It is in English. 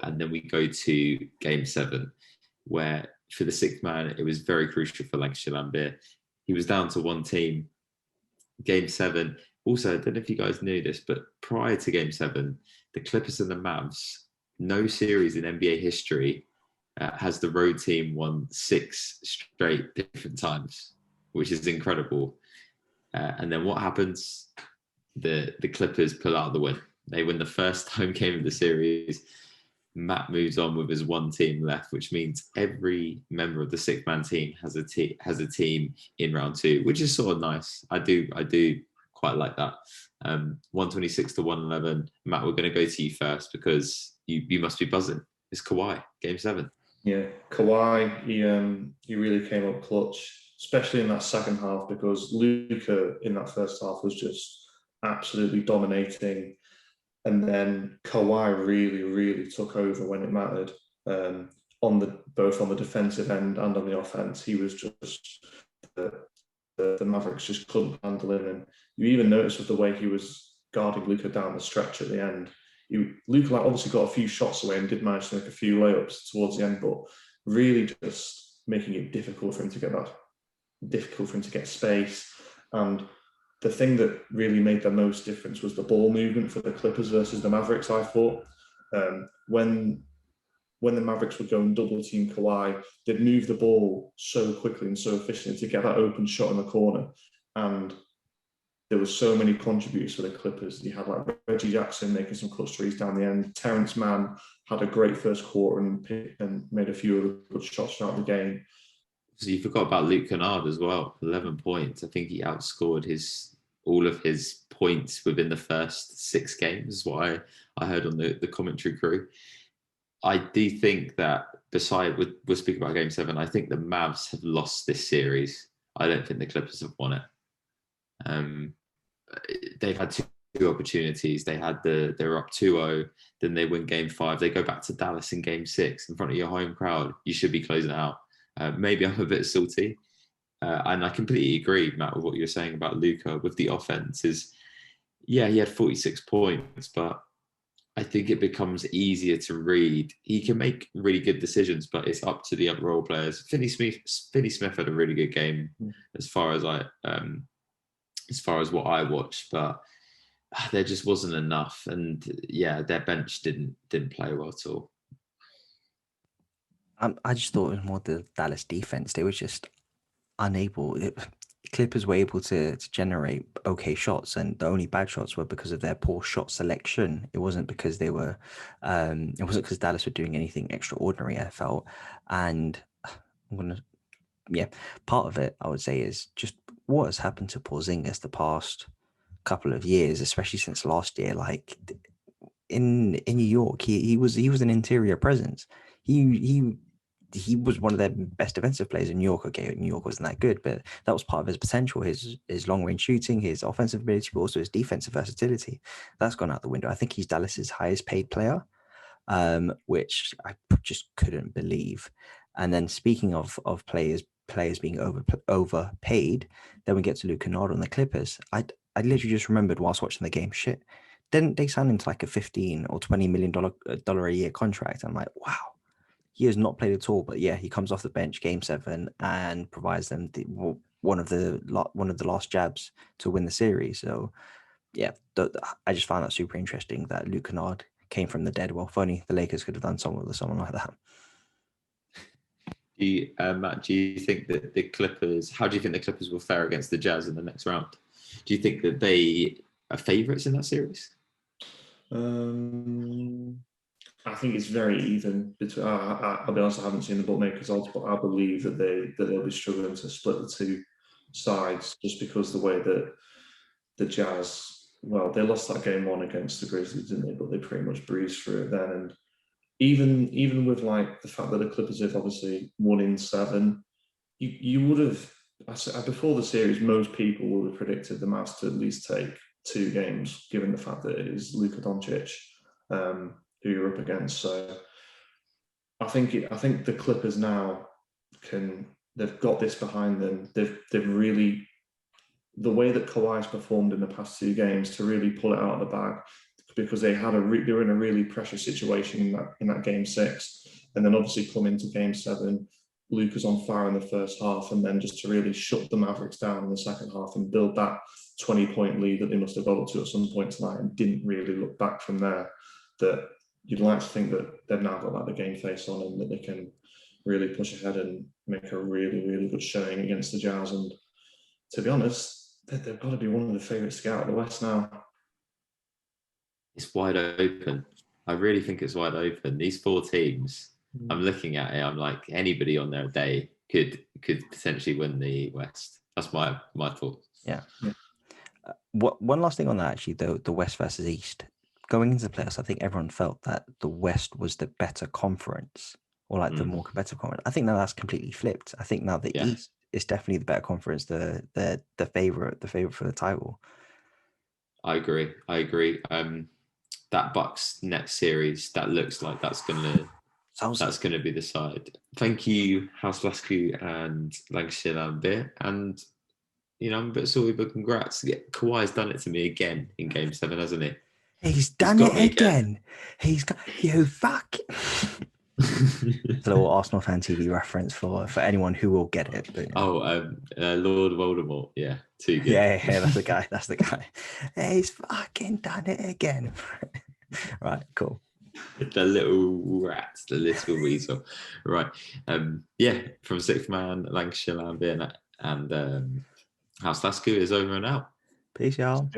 And then we go to Game 7, where for the sixth man, it was very crucial for Lancashire Laimbeer. He was down to one team. Game 7. Also, I don't know if you guys knew this, but prior to Game 7, the Clippers and the Mavs, no series in NBA history has the road team won 6 straight different times, which is incredible. And then what happens? The Clippers pull out the win. They win the first home game of the series. Matt moves on with his one team left, which means every member of the six-man team has a team in round 2, which is sort of nice. I do quite like that. 126 to 111. Matt, we're going to go to you first because you must be buzzing. It's Kawhi, Game 7. Yeah, Kawhi, he really came up clutch, especially in that second half, because Luka in that first half was just absolutely dominating. And then Kawhi really, really took over when it mattered. Both on the defensive end and on the offense, he was just the Mavericks just couldn't handle him. And you even noticed with the way he was guarding Luka down the stretch at the end. Luka obviously got a few shots away and did manage to make a few layups towards the end, but really just making it difficult for him to get space. And the thing that really made the most difference was the ball movement for the Clippers versus the Mavericks, I thought. When the Mavericks would go and double team Kawhi, they'd move the ball so quickly and so efficiently to get that open shot in the corner. And there were so many contributors for the Clippers. You had like Reggie Jackson making some clutch threes down the end. Terrence Mann had a great first quarter and made a few other good shots throughout the game. So you forgot about Luke Kennard as well. 11 points. I think he outscored all of his points within the first 6 games, is what I heard on the commentary crew. I do think that we'll speak about Game 7, I think the Mavs have lost this series. I don't think the Clippers have won it. They've had two opportunities. They were up 2-0, then they win Game 5. They go back to Dallas in Game 6 in front of your home crowd. You should be closing it out. Maybe I'm a bit salty. And I completely agree, Matt, with what you were saying about Luka with the offense. He had 46 points, but I think it becomes easier to read. He can make really good decisions, but it's up to the other role players. Finney Smith had a really good game as far as what I watched, but there just wasn't enough. And their bench didn't play well at all. I just thought it was more the Dallas defense. They were just unable. Clippers were able to generate okay shots, and the only bad shots were because of their poor shot selection. It wasn't because they were. It wasn't because Dallas were doing anything extraordinary, I felt. And part of it I would say is just what has happened to Porzingis the past couple of years, especially since last year. Like in New York, he was an interior presence. He was one of their best defensive players in New York. Okay, New York wasn't that good, but that was part of his potential, his long-range shooting, his offensive ability, but also his defensive versatility. That's gone out the window. I think he's Dallas's highest paid player, which I just couldn't believe. And then speaking of players being overpaid, then we get to Luke Kennard on the Clippers. I literally just remembered whilst watching the game, shit, didn't they sign into like a $15 or $20 million a year contract? I'm like, wow. He has not played at all, but he comes off the bench Game 7 and provides them one of the last jabs to win the series. So, I just found that super interesting that Luke Kennard came from the dead. Well, if only the Lakers could have done someone like that. Matt, do you think that the Clippers? How do you think the Clippers will fare against the Jazz in the next round? Do you think that they are favourites in that series? I think it's very even. I'll be honest, I haven't seen the bookmakers odds, but I believe that they'll be struggling to split the two sides just because the way that the Jazz, well, they lost that Game 1 against the Grizzlies, didn't they? But they pretty much breezed through it then. And even with like the fact that the Clippers have obviously won in 7, you would have, before the series, most people would have predicted the Mavs to at least take 2 games, given the fact that it is Luka Doncic who you're up against. So I think the Clippers now they've got this behind them. They've really, the way that Kawhi's performed in the past 2 games, to really pull it out of the bag, because they were in a really pressure situation in that game 6, and then obviously come into game 7. Luka's on fire in the first half, and then just to really shut the Mavericks down in the second half and build that 20-point lead that they must have got up to at some point tonight, and didn't really look back from there. That you'd like to think that they've now got like the game face on, and that they can really push ahead and make a really, really good showing against the Jazz. And to be honest, they've got to be one of the favourites to get out of the West now. It's wide open. I really think it's wide open. These 4 teams, I'm looking at it, I'm like, anybody on their day could potentially win the West. That's my thoughts. Yeah. One last thing on that, actually, the West versus East. Going into the playoffs, I think everyone felt that the West was the better conference, or like the more competitive conference. I think now that's completely flipped. I think now the East is definitely the better conference, the favorite for the title. I agree. That Bucks next series, that looks like that's gonna be the side. Thank you, House Lasku and Lancashire Laimbeer. And I'm a bit sorry, but congrats. Kawhi's done it to me again in game 7, hasn't he? He's done it again. He's got fuck. It's a little Arsenal Fan TV reference for anyone who will get it. But, Lord Voldemort. Yeah, too good. Yeah, that's the guy. That's the guy. He's fucking done it again. Right, cool. The little rat, the little weasel. Right. From 6th man, Lancashire Laimbeer and House Lasku is over and out. Peace, y'all.